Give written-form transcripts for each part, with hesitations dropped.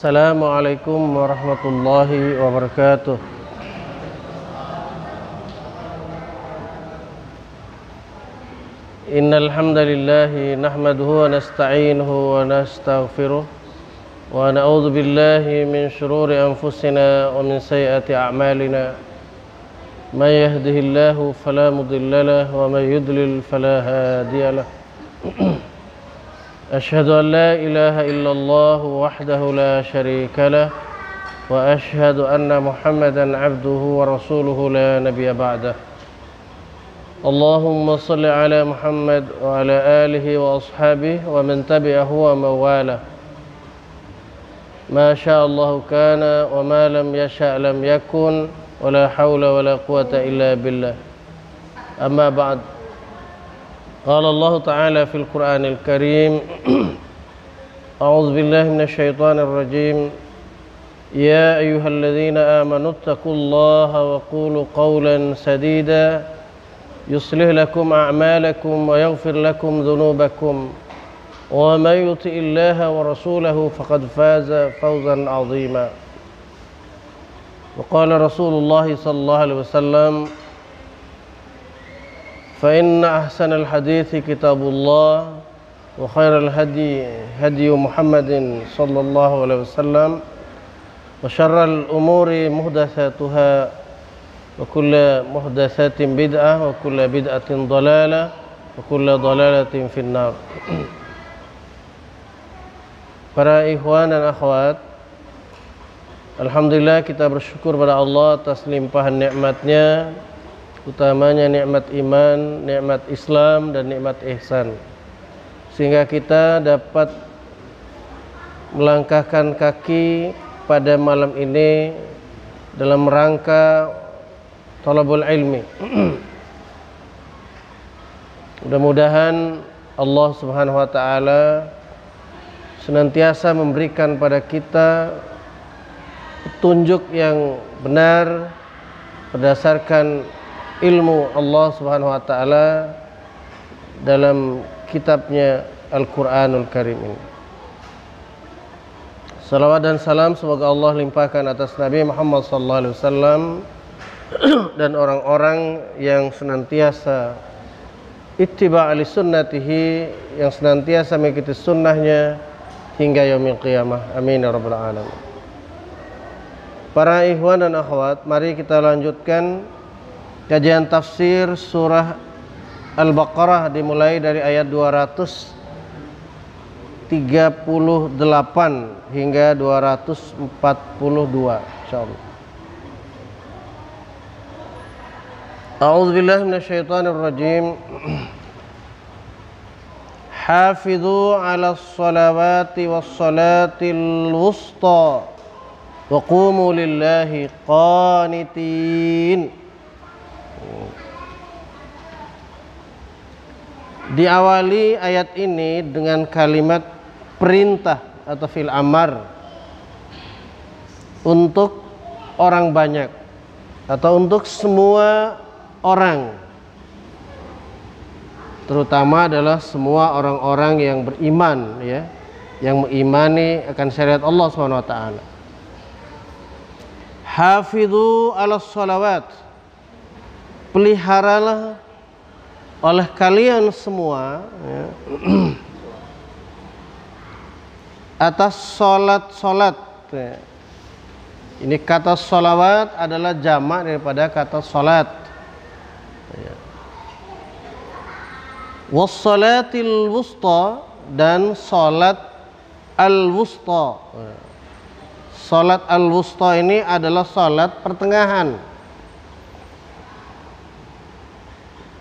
Assalamualaikum warahmatullahi wabarakatuh. Innal hamdalillah nahmaduhu wa nasta'inuhu wa nastaghfiruh wa na'udzu billahi min shururi anfusina wa min sayyiati a'malina. May yahdihillahu fala mudilla lahu wa may yudlil fala hadiya lahu. Asyhadu an la ilaha illallah wahdahu la syarika lah wa asyhadu anna Muhammadan abduhu wa rasuluhu la nabiyya ba'dah. Allahumma salli ala Muhammad wa ala alihi wa ashabihi wa man tabi'ahu wa mawala. Ma sya'allahu kana wa ma lam yasha' lam yakun wa la hawla wa la quwata illa billah. Amma ba'd. Qala Allah Ta'ala fil Qur'anil Karim. A'udzu billahi minasy syaithanir rajim. Ya ayyuhalladzina amanu taqullaha wa qulu qawlan sadida yuslih lakum a'malakum wa yaghfir lakum dhunubakum wa may yuti'illaha wa rasulahu faqad faza fawzan 'azima. Wa qala Rasulullah sallallahu alaihi wasallam فإن أحسن الحديث كتاب الله وخير الهدي هدي محمد صلى الله عليه وسلم وشر الأمور محدثاتها وكل محدثات بدعة وكل بدعة ضلالة وكل ضلالة في النار. Para ikhwan dan akhwat, alhamdulillah kita bersyukur pada Allah atas limpahan nikmatnya, utamanya nikmat iman, nikmat Islam, dan nikmat ihsan, sehingga kita dapat melangkahkan kaki pada malam ini dalam rangka talabul ilmi. Mudah-mudahan Allah Subhanahu wa taala senantiasa memberikan pada kita petunjuk yang benar berdasarkan ilmu Allah Subhanahu wa taala dalam kitabnya Al-Qur'anul Karim ini. Salawat dan salam semoga Allah limpahkan atas Nabi Muhammad sallallahu alaihi wasallam dan orang-orang yang senantiasa ittiba' li sunnatihi, yang senantiasa mengikuti sunnahnya hingga yaumil qiyamah. Amin ya rabbal alamin. Para ikhwan dan akhwat, mari kita lanjutkan kajian tafsir surah Al-Baqarah dimulai dari ayat 238 hingga 242 insyaallah. A'udzu billahi minasyaitonir rajim. Hafizu 'alas salawati was salatil wusta wa qumu lillahi qanitin. Diawali ayat ini dengan kalimat perintah atau fil amar untuk orang banyak atau untuk semua orang, terutama adalah semua orang-orang yang beriman, ya, yang mengimani akan syariat Allah Subhanahu wa taala. Hafidhu 'alas salawat, peliharalah oleh kalian semua, ya, atas solat-solat. Ya. Ini kata solawat adalah jamak daripada kata solat. Ya. Wassalatil wusta, dan solat al-wusta. Ya. Solat al-wusta ini adalah solat pertengahan.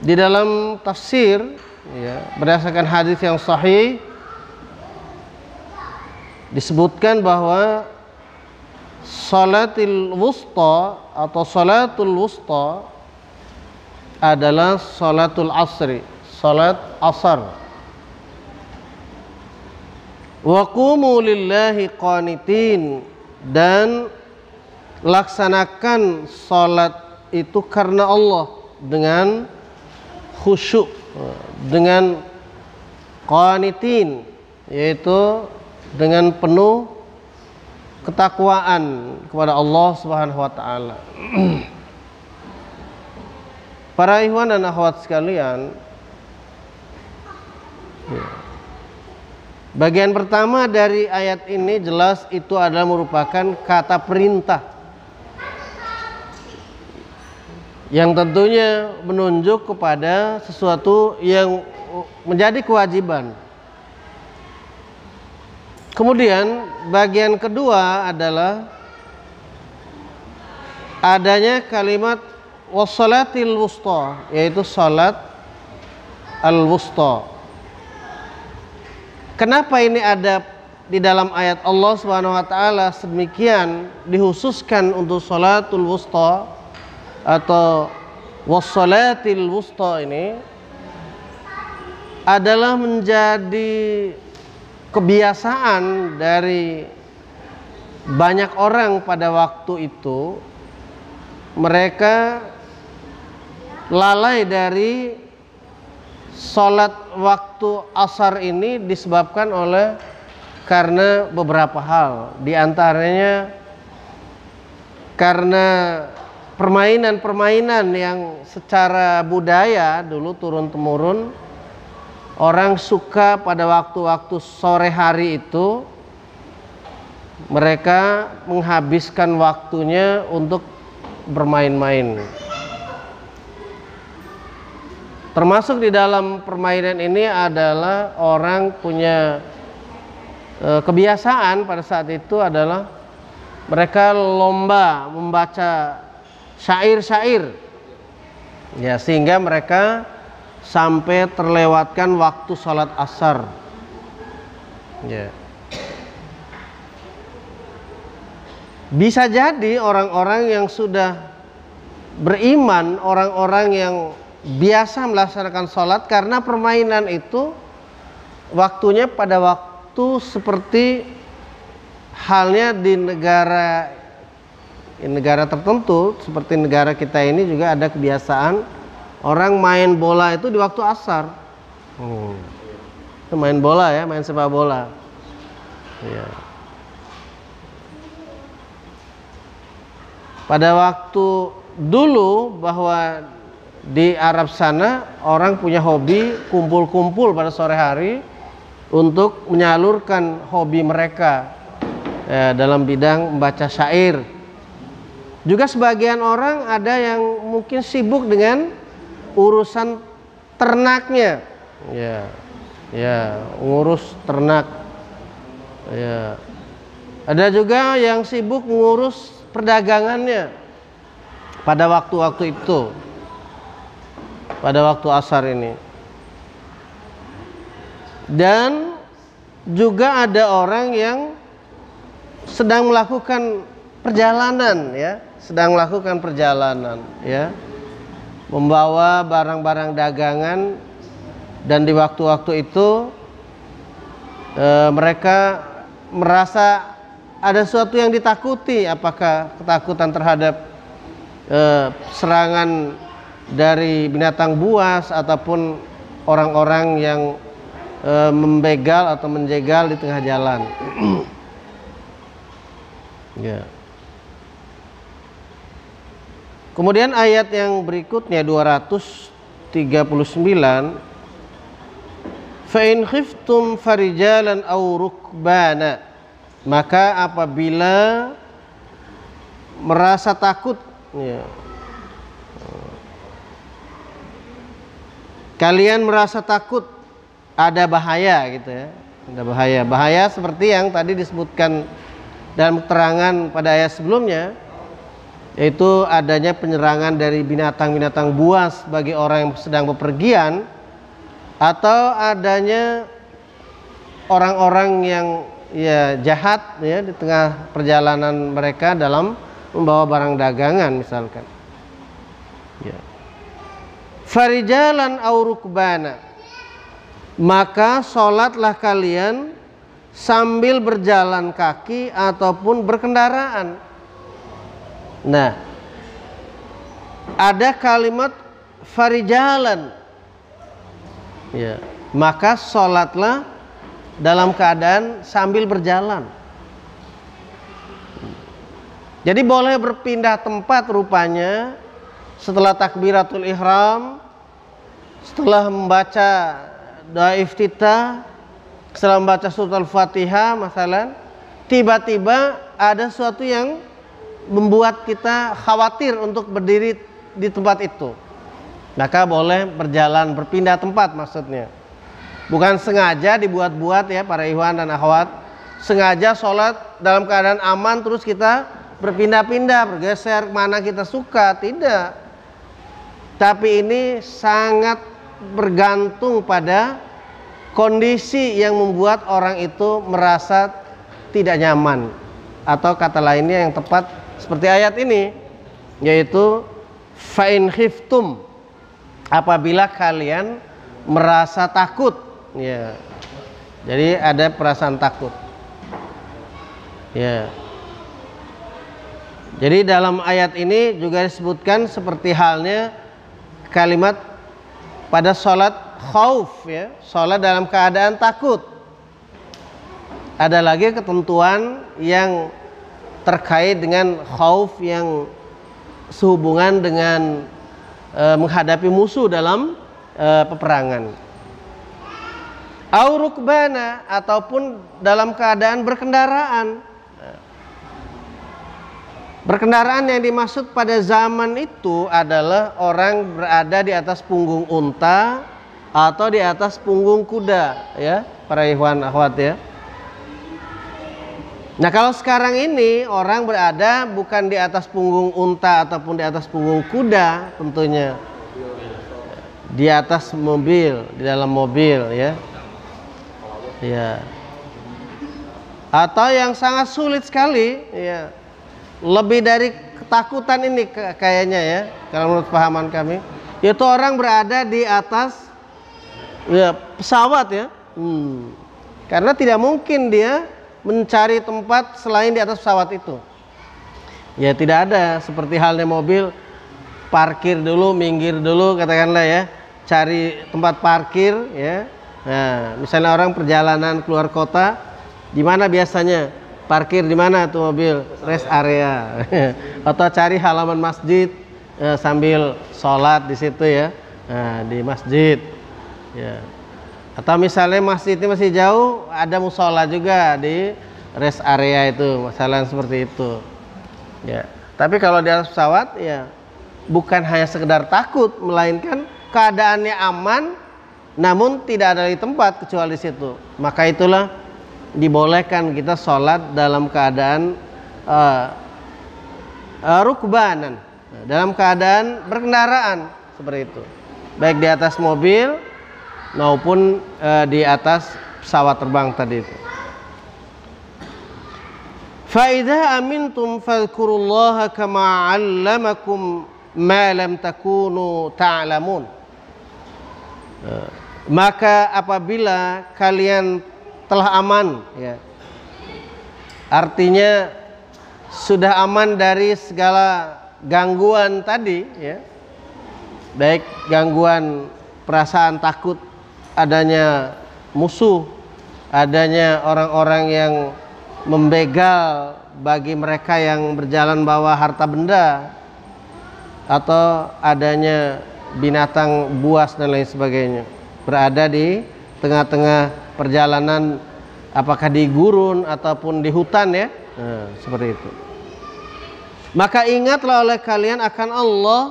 Di dalam tafsir, ya, berdasarkan hadis yang sahih disebutkan bahwa salatil wusta atau salatul wusta adalah salatul asri, salat asar. Wa qumu lillahi qanitin, dan laksanakan salat itu karena Allah dengan khusyuk, dengan qanitin, yaitu dengan penuh ketakwaan kepada Allah Subhanahu wa taala. Para ikhwan dan akhwat sekalian, bagian pertama dari ayat ini jelas itu adalah merupakan kata perintah yang tentunya menunjuk kepada sesuatu yang menjadi kewajiban. Kemudian bagian kedua adalah adanya kalimat wassalatil wusta, yaitu salat al-wusta. Kenapa ini ada di dalam ayat Allah Subhanahu wa taala sedemikian dikhususkan untuk salatul wusta atau wassalatil wusta ini adalah menjadi kebiasaan dari banyak orang pada waktu itu. Mereka lalai dari sholat waktu asar ini disebabkan oleh karena beberapa hal. Di antaranya karena permainan-permainan yang secara budaya dulu turun-temurun, orang suka pada waktu-waktu sore hari itu mereka menghabiskan waktunya untuk bermain-main. Termasuk di dalam permainan ini adalah orang punya kebiasaan pada saat itu adalah mereka lomba membaca syair-syair, ya, sehingga mereka sampai terlewatkan waktu sholat asar, ya. Bisa jadi orang-orang yang sudah beriman, orang-orang yang biasa melaksanakan sholat, karena permainan itu waktunya pada waktu seperti halnya di negara tertentu, seperti negara kita ini juga ada kebiasaan orang main bola itu di waktu asar. Itu main bola, ya, main sepak bola, ya. Pada waktu dulu bahwa di Arab sana orang punya hobi kumpul-kumpul pada sore hari untuk menyalurkan hobi mereka, ya, dalam bidang membaca syair. Juga sebagian orang ada yang mungkin sibuk dengan urusan ternaknya, ya, ngurus ternak, ya. Ada juga yang sibuk ngurus perdagangannya pada waktu-waktu itu, pada waktu asar ini. Dan juga ada orang yang sedang melakukan perjalanan, ya, membawa barang-barang dagangan, dan di waktu-waktu itu mereka merasa ada sesuatu yang ditakuti, apakah ketakutan terhadap serangan dari binatang buas ataupun orang-orang yang membegal atau menjegal di tengah jalan. Ya. Kemudian ayat yang berikutnya 239, fa in khiftum farijalan aw rukbana, maka apabila merasa takut, ya, kalian merasa takut ada bahaya, gitu, ya, ada bahaya seperti yang tadi disebutkan dalam keterangan pada ayat sebelumnya, yaitu adanya penyerangan dari binatang-binatang buas bagi orang yang sedang bepergian, atau adanya orang-orang yang, ya, jahat, ya, di tengah perjalanan mereka dalam membawa barang dagangan misalkan, ya. Farijalan aw rukbana, maka sholatlah kalian sambil berjalan kaki ataupun berkendaraan. Nah, ada kalimat farijalan, ya, maka sholatlah dalam keadaan sambil berjalan. Jadi boleh berpindah tempat rupanya setelah takbiratul ihram, setelah membaca doa iftitah, setelah membaca surat al-fatihah masalan, tiba-tiba ada sesuatu yang membuat kita khawatir untuk berdiri di tempat itu, maka boleh berpindah tempat maksudnya. Bukan sengaja dibuat-buat ya para ikhwan dan akhwat, sengaja sholat dalam keadaan aman terus kita berpindah-pindah, bergeser mana kita suka, tidak. Tapi ini sangat bergantung pada kondisi yang membuat orang itu merasa tidak nyaman, atau kata lainnya yang tepat seperti ayat ini, yaitu fa in khiftum, apabila kalian merasa takut, ya. Jadi ada perasaan takut, ya. Jadi dalam ayat ini juga disebutkan seperti halnya kalimat pada sholat khauf, ya, sholat dalam keadaan takut. Ada lagi ketentuan yang terkait dengan khauf yang sehubungan dengan menghadapi musuh dalam peperangan. Au rukbana, ataupun dalam keadaan berkendaraan. Berkendaraan yang dimaksud pada zaman itu adalah orang berada di atas punggung unta atau di atas punggung kuda, ya, para ikhwan akhwat ya. Nah, kalau sekarang ini orang berada bukan di atas punggung unta ataupun di atas punggung kuda, tentunya di atas mobil, di dalam mobil, ya. Ya. Atau yang sangat sulit sekali, ya. Lebih dari ketakutan ini kayaknya ya, kalau menurut pahaman kami, yaitu orang berada di atas ya pesawat ya. Karena tidak mungkin dia mencari tempat selain di atas pesawat itu. Ya tidak ada seperti halnya mobil, parkir dulu, minggir dulu katakanlah ya, cari tempat parkir ya. Nah, misalnya orang perjalanan keluar kota, di mana biasanya? Parkir di mana tuh mobil? Rest area. Atau cari halaman masjid sambil sholat di situ ya. Nah, di masjid. Ya. Atau misalnya masjidnya masih jauh, ada musola juga di rest area itu, masalah seperti itu. Ya. Tapi kalau di atas pesawat ya bukan hanya sekedar takut, melainkan keadaannya aman, namun tidak ada di tempat kecuali di situ. Maka itulah dibolehkan kita sholat dalam keadaan rukbanan, dalam keadaan berkendaraan seperti itu, baik di atas mobil maupun di atas pesawat terbang tadi itu. Fa idza amintum fadhkurullaha kama 'allamakum ma lam takunu ta'lamun. Maka apabila kalian telah aman ya, artinya sudah aman dari segala gangguan tadi ya, baik gangguan perasaan takut adanya musuh, adanya orang-orang yang membegal bagi mereka yang berjalan bawa harta benda, atau adanya binatang buas dan lain sebagainya berada di tengah-tengah perjalanan, apakah di gurun ataupun di hutan ya, nah, seperti itu. Maka ingatlah oleh kalian akan Allah,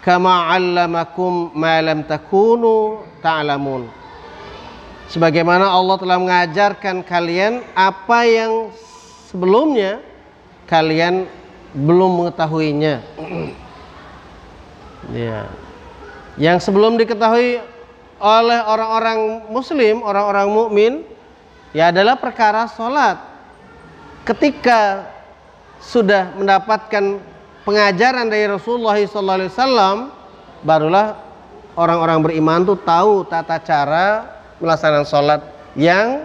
kama 'allamakum ma lam takunu ta'lamun, sebagaimana Allah telah mengajarkan kalian apa yang sebelumnya kalian belum mengetahuinya. Ya. Yang sebelum diketahui oleh orang-orang muslim, orang-orang mukmin, ya adalah perkara sholat. Ketika sudah mendapatkan pengajaran dari Rasulullah SAW, barulah orang-orang beriman tuh tahu tata cara melaksanakan sholat yang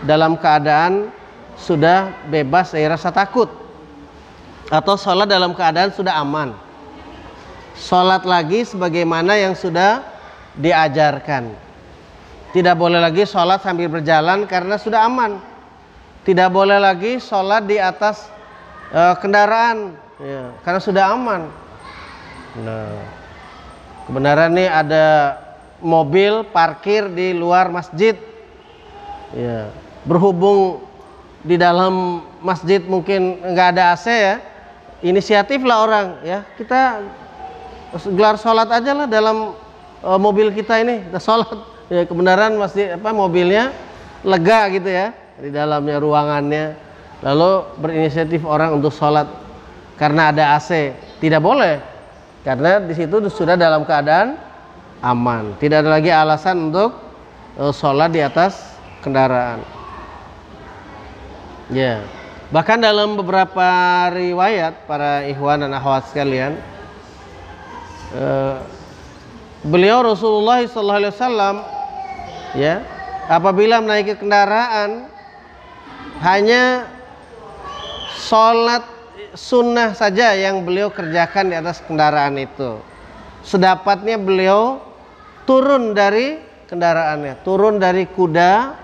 dalam keadaan sudah bebas dari rasa takut, atau sholat dalam keadaan sudah aman. Sholat lagi sebagaimana yang sudah diajarkan. Tidak boleh lagi sholat sambil berjalan karena sudah aman. tidak boleh lagi sholat di atas kendaraan, ya, karena sudah aman. Nah, kebenaran nih ada mobil parkir di luar masjid, ya, berhubung di dalam masjid mungkin nggak ada AC ya, inisiatif lah orang, ya, kita gelar sholat aja lah dalam mobil kita ini, kita sholat, ya, kebenaran masjid mobilnya lega gitu ya, di dalamnya ruangannya, lalu berinisiatif orang untuk sholat karena ada AC, tidak boleh, karena di situ sudah dalam keadaan aman, tidak ada lagi alasan untuk sholat di atas kendaraan. Ya, bahkan dalam beberapa riwayat para ikhwan dan akhwat sekalian, beliau Rasulullah SAW, ya, apabila menaiki kendaraan hanya sholat sunnah saja yang beliau kerjakan di atas kendaraan itu. Sedapatnya beliau turun dari kendaraannya, turun dari kuda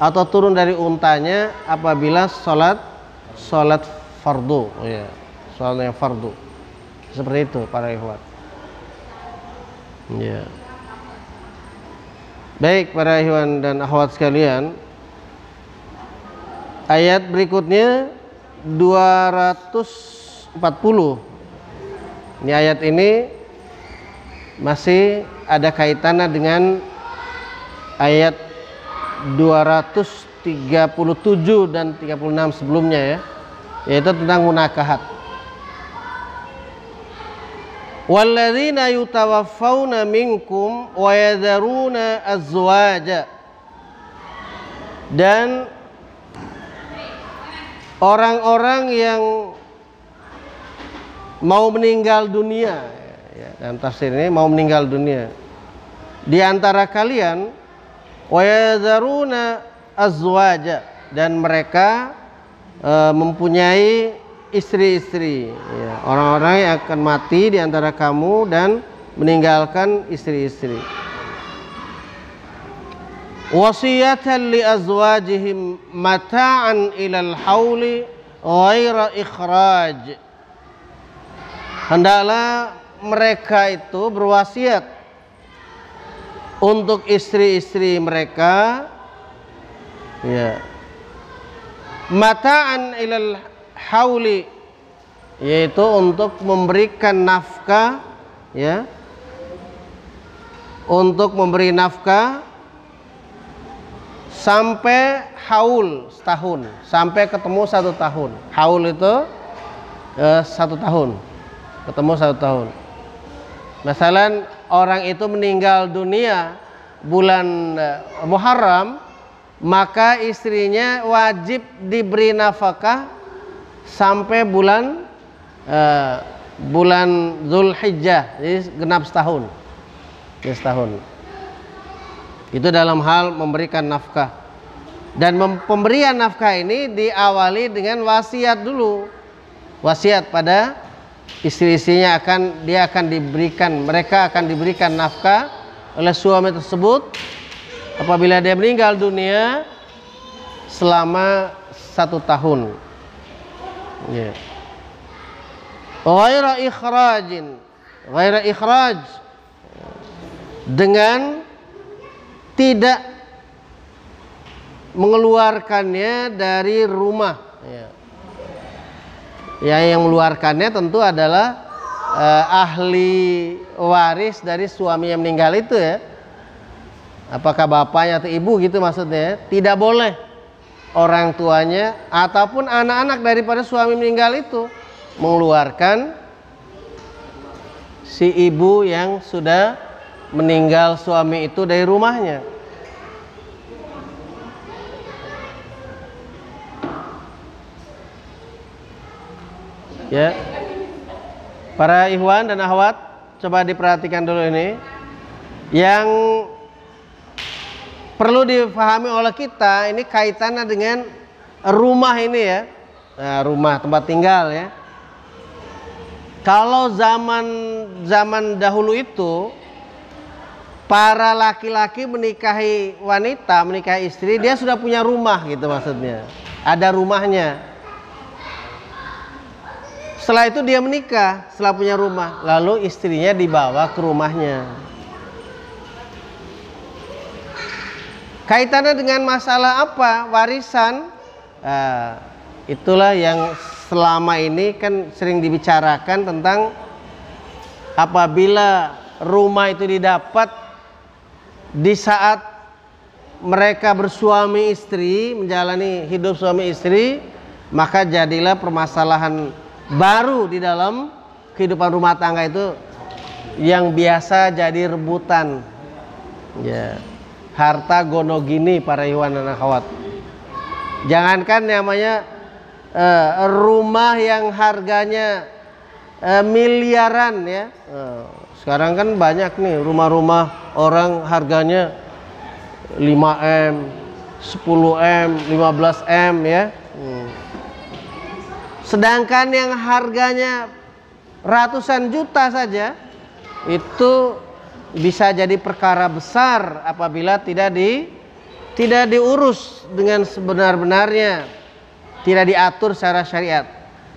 atau turun dari untanya apabila sholat fardu, ya, sholatnya fardu. Seperti itu para ikhwan. Ya. Baik para ikhwan dan akhwat sekalian, ayat berikutnya 240. Ini ayat ini masih ada kaitannya dengan ayat 237 dan 36 sebelumnya ya, yaitu tentang munakahat. Walladzina yutawaffawna minkum wa yadharuna azwaja, dan orang-orang yang mau meninggal dunia, ya, dalam tafsir ini mau meninggal dunia di antara kalian, wa yadharuna azwaja, dan mereka mempunyai istri-istri, ya, orang-orang yang akan mati di antara kamu dan meninggalkan istri-istri. Wasiyatan li azwajihim mata'an ilal hauli ghaira ikhraj. Hendaklah mereka itu berwasiat untuk istri-istri mereka, ya, mata'an ilal hauli, yaitu untuk memberikan nafkah, ya, untuk memberi nafkah sampai haul setahun, sampai ketemu 1 tahun. Haul itu 1 tahun, ketemu 1 tahun. Misalnya orang itu meninggal dunia bulan Muharram, maka istrinya wajib diberi nafkah sampai bulan Zulhijjah, jadi genap setahun, ya, setahun. Itu dalam hal memberikan nafkah. Dan pemberian nafkah ini diawali dengan wasiat dulu, wasiat pada istri-istrinya, mereka akan diberikan nafkah oleh suami tersebut apabila dia meninggal dunia selama 1 tahun. Ya. Ghaira ikhraj, dengan tidak mengeluarkannya dari rumah, ya. Yang mengeluarkannya tentu adalah ahli waris dari suami yang meninggal itu, ya. Apakah bapaknya atau ibu gitu maksudnya. Tidak boleh orang tuanya ataupun anak-anak daripada suami meninggal itu mengeluarkan si ibu yang sudah meninggal suami itu dari rumahnya. Ya, para ikhwan dan akhwat, coba diperhatikan dulu ini. Yang perlu difahami oleh kita, ini kaitannya dengan rumah ini, ya. Nah, rumah tempat tinggal, ya. Kalau zaman dahulu itu, para laki-laki menikahi wanita, menikahi istri, dia sudah punya rumah gitu maksudnya. ada rumahnya. Setelah itu dia menikah, setelah punya rumah, lalu istrinya dibawa ke rumahnya. Kaitannya dengan masalah apa? Warisan. Itulah yang selama ini kan sering dibicarakan tentang apabila rumah itu didapat di saat mereka bersuami istri, menjalani hidup suami istri, maka jadilah permasalahan baru di dalam kehidupan rumah tangga itu yang biasa jadi rebutan. Ya, harta gonogini para ikhwan dan akhwat. Jangankan namanya rumah yang harganya miliaran ya. Sekarang kan banyak nih rumah-rumah orang harganya 5M, 10M, 15M ya. Sedangkan yang harganya ratusan juta saja itu bisa jadi perkara besar apabila tidak diurus dengan sebenar-benarnya, tidak diatur secara syariat.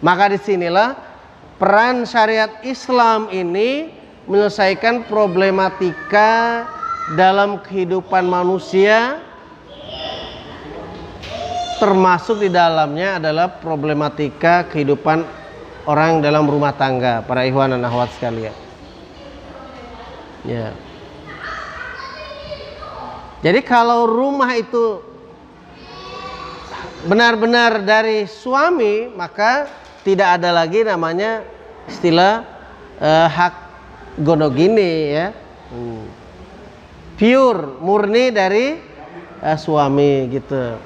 Maka disinilah peran syariat Islam ini menyelesaikan problematika dalam kehidupan manusia, termasuk di dalamnya adalah problematika kehidupan orang dalam rumah tangga, para ikhwan dan akhwat sekalian. Ya. Jadi kalau rumah itu benar-benar dari suami, maka tidak ada lagi namanya istilah hak gonogini ya. Pure, murni dari suami gitu.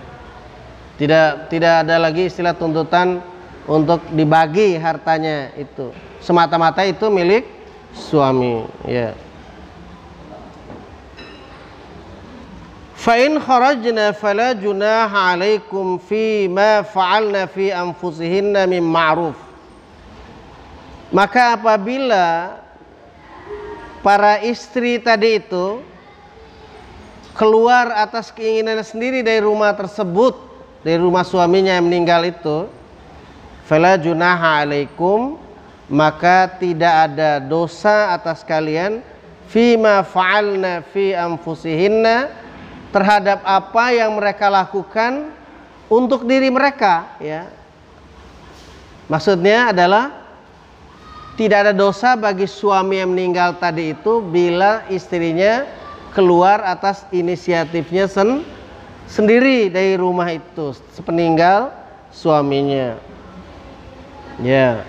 Tidak ada lagi istilah tuntutan untuk dibagi hartanya itu. Semata-mata itu milik suami ya. Fa in kharajna fala junaha 'alaikum fi ma fa'alna fi anfusihinna min ma'ruf. Maka apabila para istri tadi itu keluar atas keinginan sendiri dari rumah tersebut, dari rumah suaminya yang meninggal itu, fala junaha 'alaikum, maka tidak ada dosa atas kalian fima fa'alna fi anfusihinna, terhadap apa yang mereka lakukan untuk diri mereka ya. Maksudnya adalah tidak ada dosa bagi suami yang meninggal tadi itu bila istrinya keluar atas inisiatifnya sendiri dari rumah itu sepeninggal suaminya ya.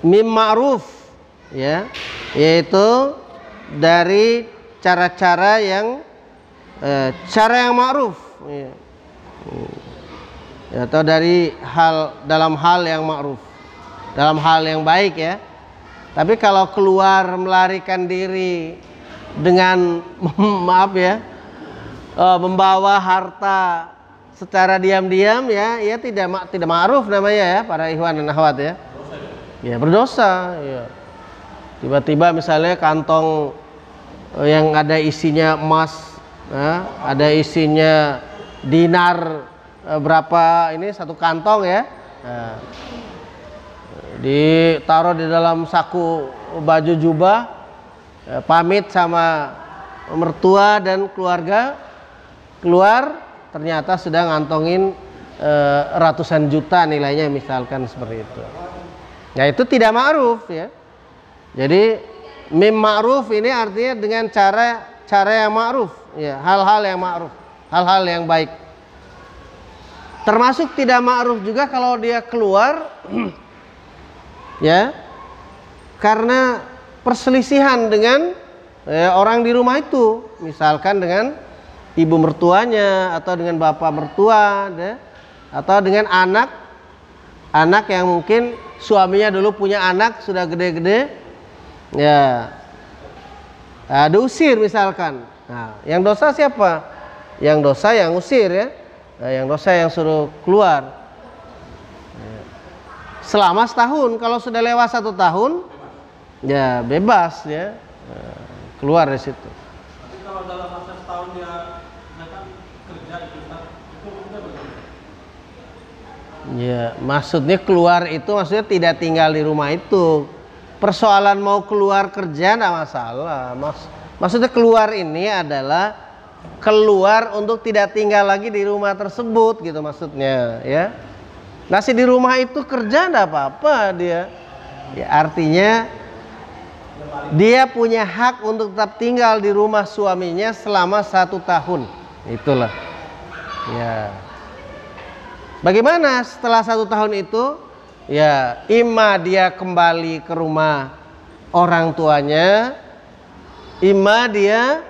Mim ma'ruf ya, yaitu dari cara-cara yang cara yang ma'ruf ya. Atau dari dalam hal yang ma'ruf, dalam hal yang baik ya. Tapi kalau keluar melarikan diri dengan maaf ya, membawa harta secara diam-diam ya, ya tidak ma'ruf namanya ya para ikhwan dan akhwat ya. Ya berdosa ya. Tiba-tiba misalnya kantong yang ada isinya emas, ada isinya dinar berapa ini, satu kantong ya, ditaruh di dalam saku baju jubah, pamit sama mertua dan keluarga, keluar ternyata sudah ngantongin ratusan juta nilainya misalkan seperti itu. Nah itu tidak ma'ruf ya. Jadi mim ma'ruf ini artinya dengan cara yang ma'ruf ya, hal-hal yang ma'ruf, hal-hal yang baik. Termasuk tidak ma'ruf juga kalau dia keluar ya karena perselisihan dengan orang di rumah itu, misalkan dengan ibu mertuanya atau dengan bapak mertua ya, atau dengan anak yang mungkin suaminya dulu punya anak sudah gede-gede ya, diusir misalkan. Nah, yang dosa siapa? Yang dosa yang usir ya, yang dosa yang suruh keluar selama setahun. Kalau sudah lewat 1 tahun ya bebas ya, keluar dari situ. Tapi kalau kalau dalam masa setahun dia mereka kerja itu, itu maksudnya bagaimana? Ya, maksudnya keluar itu maksudnya tidak tinggal di rumah itu. Persoalan mau keluar kerja enggak masalah. Maksudnya keluar ini adalah keluar untuk tidak tinggal lagi di rumah tersebut gitu maksudnya, ya. Masih di rumah itu kerja enggak apa-apa dia. Ya, artinya dia punya hak untuk tetap tinggal di rumah suaminya selama 1 tahun. Itulah. Ya. Bagaimana setelah 1 tahun itu? Ya, imma dia kembali ke rumah orang tuanya, imma dia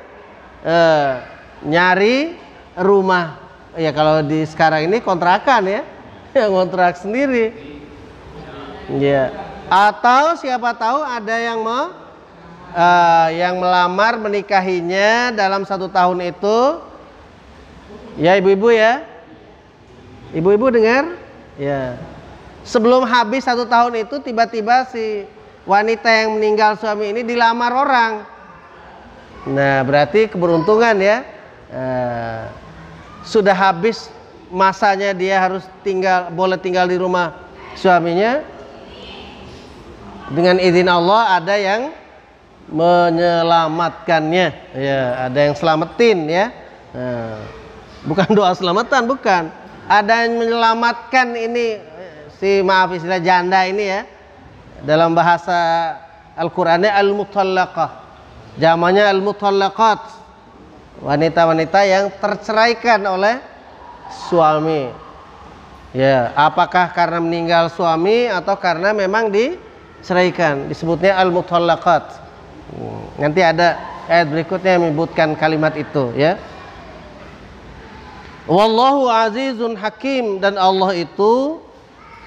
nyari rumah. Ya kalau di sekarang ini kontrakan ya, yang kontrak sendiri. Ya. Atau siapa tahu ada yang melamar menikahinya dalam 1 tahun itu. Ya ibu-ibu ya. Ibu-ibu dengar? Ya. Sebelum habis 1 tahun itu tiba-tiba si wanita yang meninggal suami ini dilamar orang. Nah berarti keberuntungan ya. Sudah habis masanya dia harus boleh tinggal di rumah suaminya. Dengan izin Allah ada yang menyelamatkannya. Ya, ada yang selamatin ya. Bukan doa selamatan, bukan. Ada yang menyelamatkan ini maaf istilah janda ini ya. Dalam bahasa Al-Qur'annya al-mutallaqah. Jamannya al-mutallaqat. Wanita-wanita yang terceraikan oleh suami. Ya, apakah karena meninggal suami atau karena memang diceraikan? Disebutnya al-mutallaqat. Nanti ada ayat berikutnya yang menyebutkan kalimat itu ya. Wallahu azizun hakim, dan Allah itu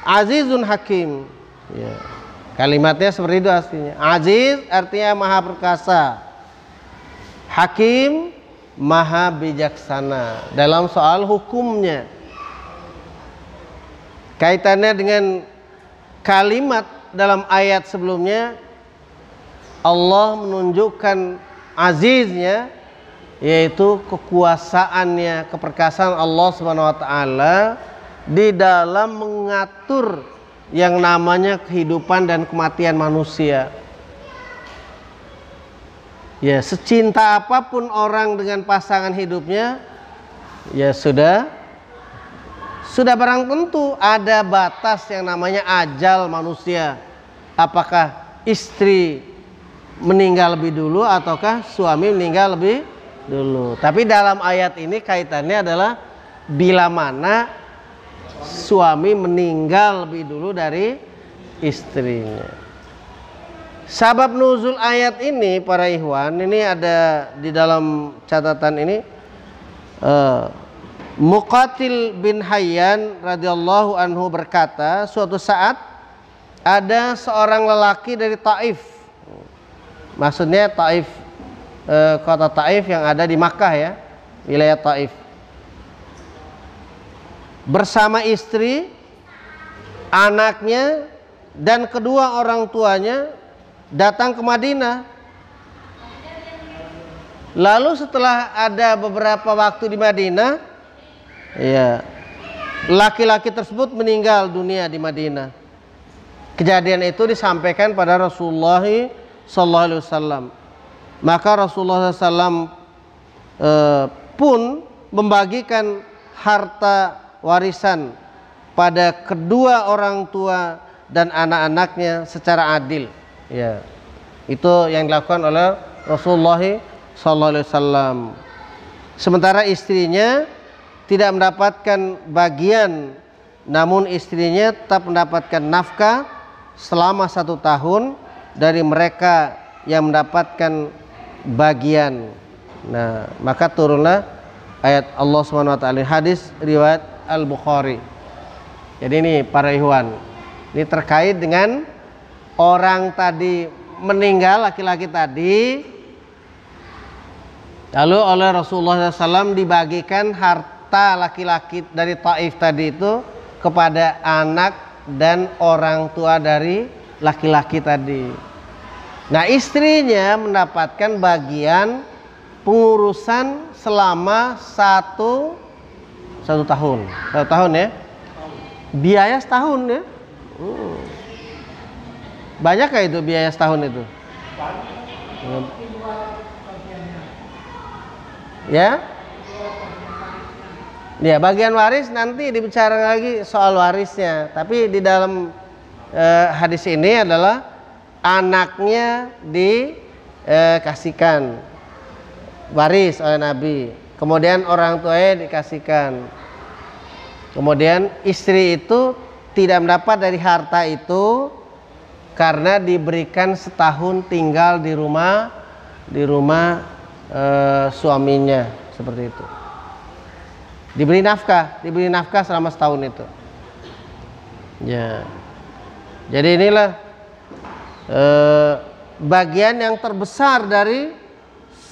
azizun hakim. Ya. Kalimatnya seperti itu aslinya. Aziz artinya maha perkasa. Hakim maha bijaksana dalam soal hukumnya. Kaitannya dengan kalimat dalam ayat sebelumnya, Allah menunjukkan aziznya, yaitu kekuasaannya, keperkasaan Allah Subhanahu wa taala di dalam mengatur yang namanya kehidupan dan kematian manusia. Ya, secinta apapun orang dengan pasangan hidupnya, ya sudah barang tentu ada batas yang namanya ajal manusia. Apakah istri meninggal lebih dulu ataukah suami meninggal lebih dulu. Tapi dalam ayat ini kaitannya adalah bila mana suami meninggal lebih dulu dari istrinya. Sabab nuzul ayat ini para ikhwan, ini ada di dalam catatan ini. Muqatil bin Hayyan radhiyallahu anhu berkata, suatu saat ada seorang lelaki dari Taif. Maksudnya Taif, kota Taif yang ada di Makkah ya, wilayah Taif. Bersama istri, anaknya, dan kedua orang tuanya datang ke Madinah. Lalu setelah ada beberapa waktu di Madinah, ya, laki-laki tersebut meninggal dunia di Madinah. Kejadian itu disampaikan pada Rasulullah sallallahu alaihi wasallam. Maka Rasulullah SAW pun membagikan harta warisan pada kedua orang tua dan anak-anaknya secara adil. Ya, itu yang dilakukan oleh Rasulullah SAW. Sementara istrinya tidak mendapatkan bagian, namun istrinya tetap mendapatkan nafkah selama 1 tahun dari mereka yang mendapatkan bagian. Nah, maka turunlah ayat Allah Subhanahu wa taala, hadis riwayat Al-Bukhari. Jadi ini para ikhwan, ini terkait dengan orang tadi meninggal, laki-laki tadi, lalu oleh Rasulullah SAW dibagikan harta laki-laki dari Taif tadi itu kepada anak dan orang tua dari laki-laki tadi. Nah, istrinya mendapatkan bagian pengurusan selama satu tahun. 1 tahun ya. Biaya setahun ya. Banyak kah itu biaya setahun itu? Ya? Ya, bagian waris nanti dibicarakan lagi soal warisnya. Tapi di dalam hadis ini adalah anaknya dikasihkan waris oleh Nabi. Kemudian orang tuanya dikasihkan. Kemudian istri itu tidak mendapat dari harta itu karena diberikan setahun tinggal di rumah suaminya, seperti itu. Diberi nafkah selama setahun itu. Ya. Jadi inilah bagian yang terbesar dari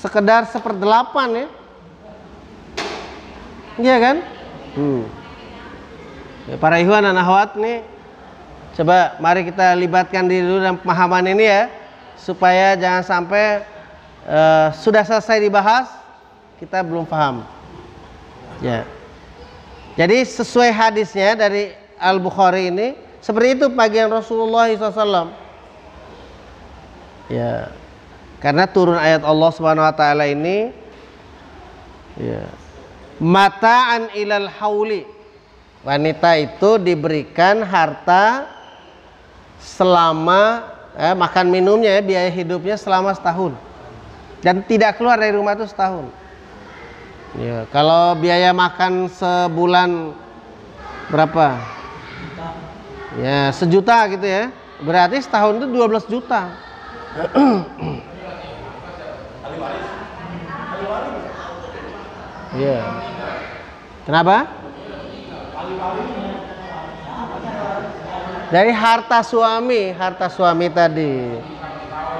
sekedar 1/8 ya. Iya kan? Ya, para ikhwan dan akhwat nih, coba mari kita libatkan diri dulu dalam pemahaman ini ya, supaya jangan sampai sudah selesai dibahas kita belum paham. Ya. Jadi sesuai hadisnya dari Al-Bukhari ini, seperti itu bagian Rasulullah SAW. Ya. Karena turun ayat Allah Subhanahu wa taala ini, ya. Mata'an ilal hauli. Wanita itu diberikan harta selama makan minumnya, biaya hidupnya selama setahun. Dan tidak keluar dari rumah itu setahun. Ya, kalau biaya makan sebulan berapa? Ya, 1 juta gitu ya. Berarti setahun itu 12 juta. Iya. Kenapa? Dari harta suami tadi.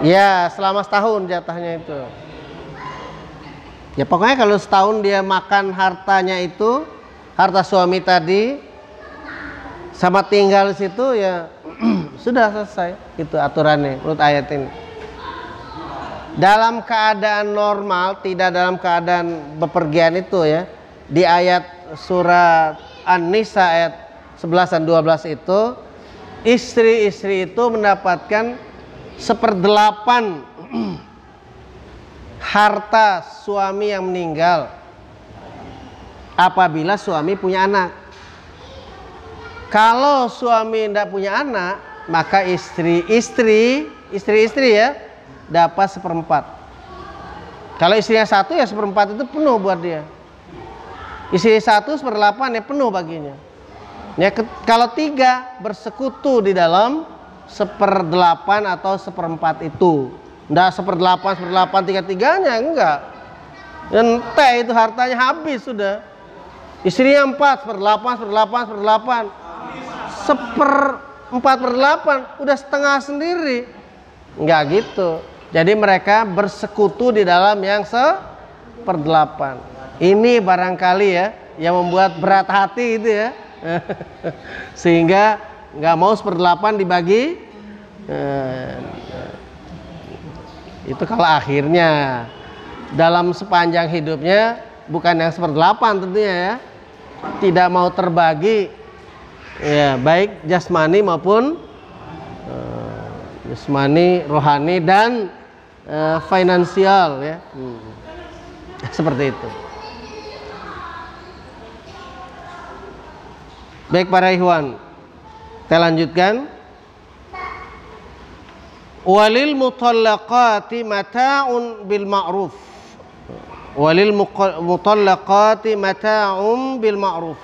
Ya, selama setahun jatahnya itu. Ya pokoknya kalau setahun dia makan hartanya itu, harta suami tadi, sama tinggal di situ ya sudah selesai. Itu aturannya menurut ayat ini. Dalam keadaan normal, tidak dalam keadaan bepergian itu ya. Di ayat surat An-Nisa ayat 11 dan 12 itu, istri-istri itu mendapatkan 1/8 harta suami yang meninggal apabila suami punya anak. Kalau suami tidak punya anak, maka istri ya dapat 1/4. Kalau istrinya 1 ya 1/4 itu penuh buat dia. Istri 1 1/8 ya penuh baginya. Ya, kalau 3 bersekutu di dalam 1/8 atau 1/4 itu. Nggak 1/8, 3/3-nya enggak. Ente itu hartanya habis sudah. Istrinya 4, 1/8, 1/4/8 udah setengah sendiri. Enggak gitu. Jadi mereka bersekutu di dalam yang 1/8. Ini barangkali ya yang membuat berat hati itu ya. Sehingga nggak mau 1/8 dibagi. Itu kalau akhirnya. Dalam sepanjang hidupnya bukan yang 1/8 tentunya ya. Tidak mau terbagi ya, baik jasmani maupun jasmani, rohani dan finansial ya. Seperti itu. Baik para ikhwan, kita lanjutkan. Walil mutallaqati mata'un bil ma'ruf. Walil mutallaqati mata'un bil ma'ruf.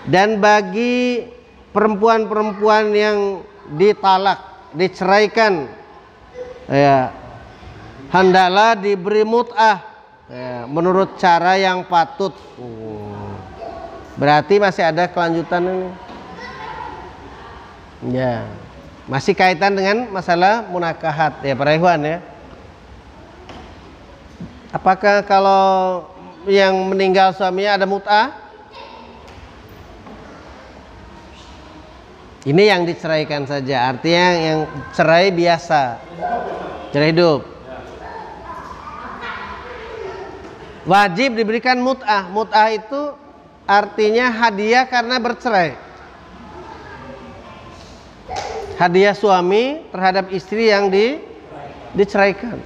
Dan bagi perempuan-perempuan yang ditalak, diceraikan, ya, hendaklah diberi mut'ah ya, menurut cara yang patut. Berarti masih ada kelanjutan ini. Ya, masih kaitan dengan masalah munakahat ya para ikhwan ya. Apakah kalau yang meninggal suaminya ada mut'ah? Ini yang diceraikan saja, artinya yang cerai biasa, cerai hidup. Wajib diberikan mut'ah. Mut'ah itu artinya hadiah karena bercerai. Hadiah suami terhadap istri yang diceraikan.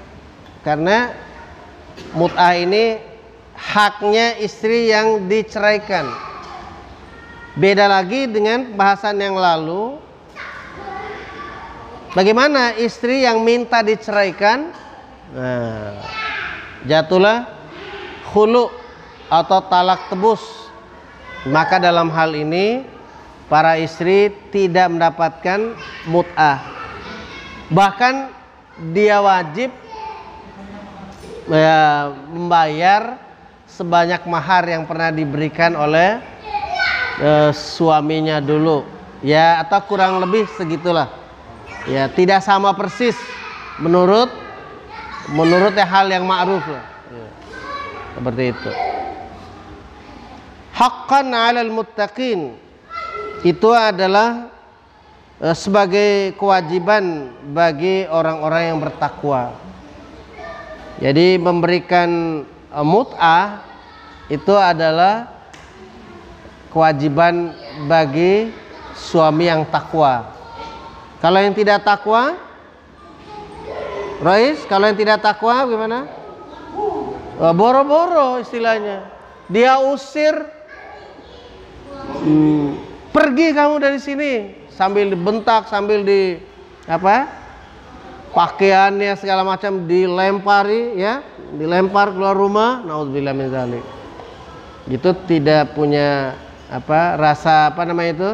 Karena mut'ah ini haknya istri yang diceraikan. Beda lagi dengan bahasan yang lalu. Bagaimana istri yang minta diceraikan? Nah, jatuhlah khulu atau talak tebus. Maka dalam hal ini para istri tidak mendapatkan mut'ah. Bahkan dia wajib membayar sebanyak mahar yang pernah diberikan oleh suaminya dulu. Ya, atau kurang lebih segitulah. Ya, tidak sama persis menurut hal yang ma'ruf lah. Ya, seperti itu. Haqqan 'alal muttaqin, itu adalah sebagai kewajiban bagi orang-orang yang bertakwa. Jadi memberikan mut'ah itu adalah kewajiban bagi suami yang takwa. Kalau yang tidak takwa, Rais, kalau yang tidak takwa gimana? Boro-boro istilahnya. Dia usir, pergi kamu dari sini, sambil dibentak, sambil di pakaiannya segala macam dilempari, ya, dilempar keluar rumah. Nauzubillah min dzalik. Itu tidak punya rasa itu?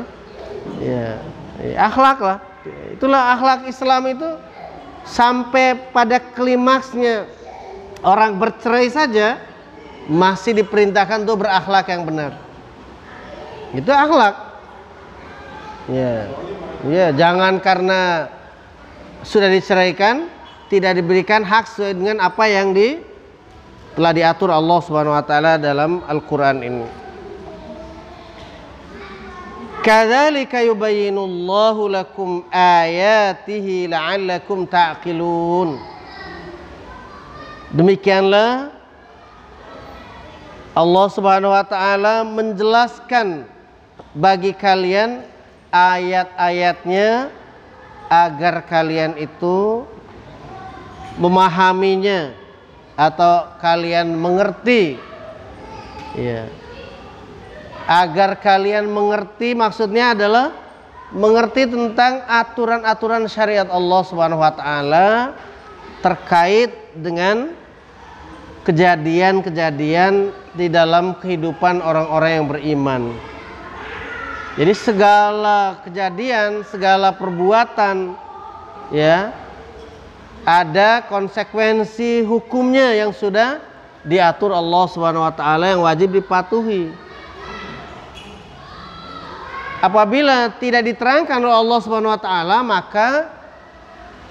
Ya, akhlak lah. Itulah akhlak Islam itu. Sampai pada klimaksnya orang bercerai saja masih diperintahkan untuk berakhlak yang benar. Itu akhlak. Ya, ya, jangan karena sudah diceraikan tidak diberikan hak sesuai dengan apa yang telah diatur Allah Subhanahu wa taala dalam Al-Qur'an ini. Kadzalika yubayyinullahu lakum ayatihi la'allakum ta'qilun. Demikianlah Allah Subhanahu wa taala menjelaskan bagi kalian ayat-ayatnya agar kalian itu memahaminya atau kalian mengerti. Ya. Agar kalian mengerti, maksudnya adalah mengerti tentang aturan-aturan syariat Allah Subhanahu wa taala terkait dengan kejadian-kejadian di dalam kehidupan orang-orang yang beriman. Jadi segala kejadian, segala perbuatan, ya, ada konsekuensi hukumnya yang sudah diatur Allah Subhanahu wa taala yang wajib dipatuhi. Apabila tidak diterangkan oleh Allah Subhanahu wa taala, maka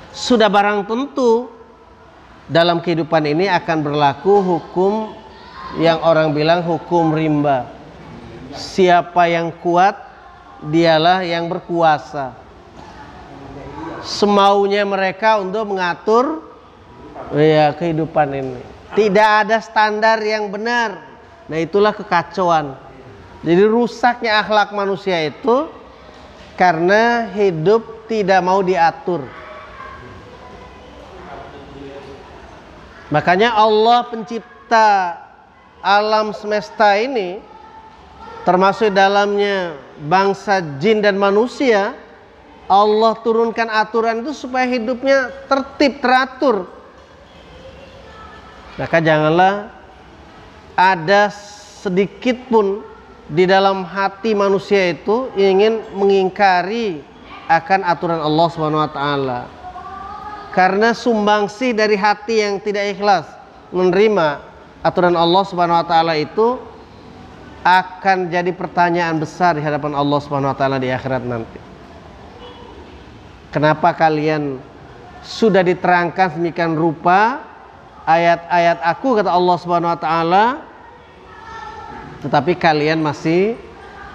sudah barang tentu dalam kehidupan ini akan berlaku hukum yang orang bilang hukum rimba. Siapa yang kuat, dialah yang berkuasa. Semaunya mereka untuk mengatur kehidupan ini. Tidak ada standar yang benar. Nah, itulah kekacauan. Jadi rusaknya akhlak manusia itu karena hidup tidak mau diatur. Makanya Allah pencipta alam semesta ini, termasuk dalamnya bangsa jin dan manusia, Allah turunkan aturan itu supaya hidupnya tertib, teratur. Maka janganlah ada sedikit pun di dalam hati manusia itu ingin mengingkari akan aturan Allah Subhanahu wa taala. Karena sumbangsih dari hati yang tidak ikhlas menerima aturan Allah Subhanahu wa taala itu akan jadi pertanyaan besar di hadapan Allah Subhanahu wa taala di akhirat nanti. Kenapa kalian sudah diterangkan sedemikian rupa ayat-ayat aku, kata Allah Subhanahu wa taala, tetapi kalian masih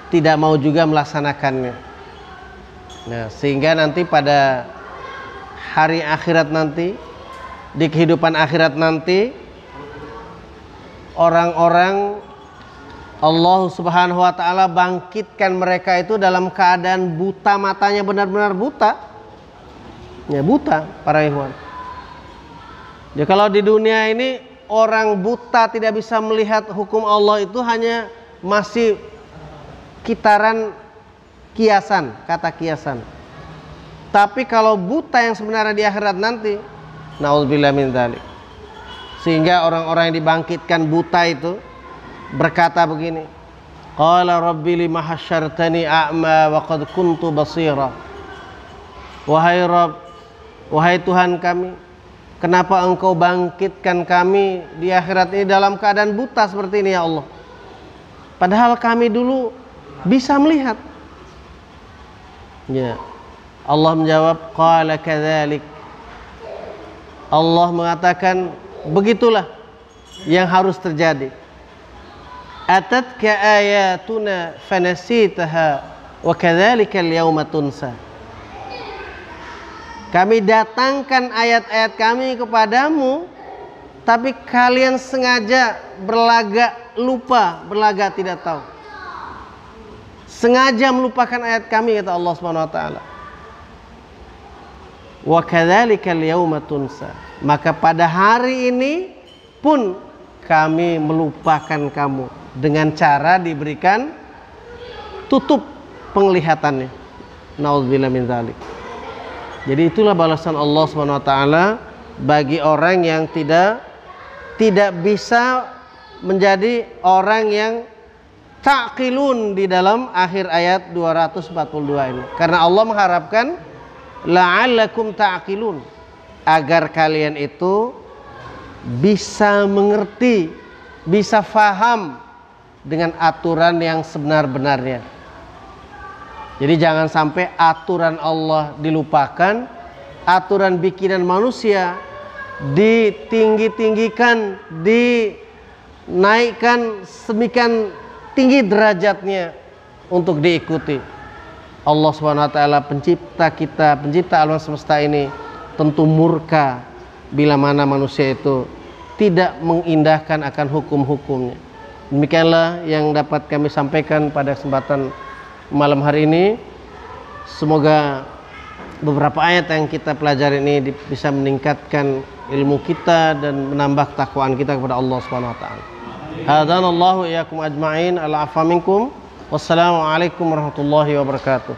tidak mau juga melaksanakannya. Nah, sehingga nanti pada hari akhirat nanti, di kehidupan akhirat nanti, orang-orang Allah Subhanahu wa ta'ala bangkitkan mereka itu dalam keadaan buta, matanya benar-benar buta. Ya, buta para ikhwan. Ya, kalau di dunia ini orang buta tidak bisa melihat hukum Allah itu hanya masih kitaran kiasan, kata kiasan. Tapi kalau buta yang sebenarnya di akhirat nanti, naudzubillah min dzalik. Sehingga orang-orang yang dibangkitkan buta itu berkata begini, qala rabbi lima hasyartani a'ma wa qad kuntu basira. Wahai Rabb, wahai Tuhan kami, kenapa engkau bangkitkan kami di akhirat ini dalam keadaan buta seperti ini ya Allah, padahal kami dulu bisa melihat. Ya, Allah menjawab, qala kadzalik. Allah mengatakan, begitulah yang harus terjadi. Atatka ayatuna fanasitaha wa kadzalika al-yawma tunsa. Kami datangkan ayat-ayat kami kepadamu, tapi kalian sengaja berlagak lupa, berlagak tidak tahu. Sengaja melupakan ayat kami, kata Allah Subhanahu wa taala. Wa kadzalika al-yawma tunsa. Maka pada hari ini pun kami melupakan kamu dengan cara diberikan tutup penglihatannya. Naudzubillah min dzalik. Jadi itulah balasan Allah Subhanahu wa taala bagi orang yang tidak bisa menjadi orang yang ta'qilun di dalam akhir ayat 242 ini. Karena Allah mengharapkan la'allakum ta'qilun, agar kalian itu bisa mengerti, bisa faham dengan aturan yang sebenar-benarnya. Jadi jangan sampai aturan Allah dilupakan, aturan bikinan manusia ditinggi-tinggikan, dinaikkan semikian tinggi derajatnya untuk diikuti. Allah Subhanahu wa taala pencipta kita, pencipta alam semesta ini tentu murka bila mana manusia itu tidak mengindahkan akan hukum-hukumnya. Demikianlah yang dapat kami sampaikan pada kesempatan malam hari ini. Semoga beberapa ayat yang kita pelajari ini bisa meningkatkan ilmu kita dan menambah takwaan kita kepada Allah Subhanahu wa taala. Hadanallahu iyyakum ajma'in, al-'afwa minkum. Wassalamualaikum warahmatullahi wabarakatuh.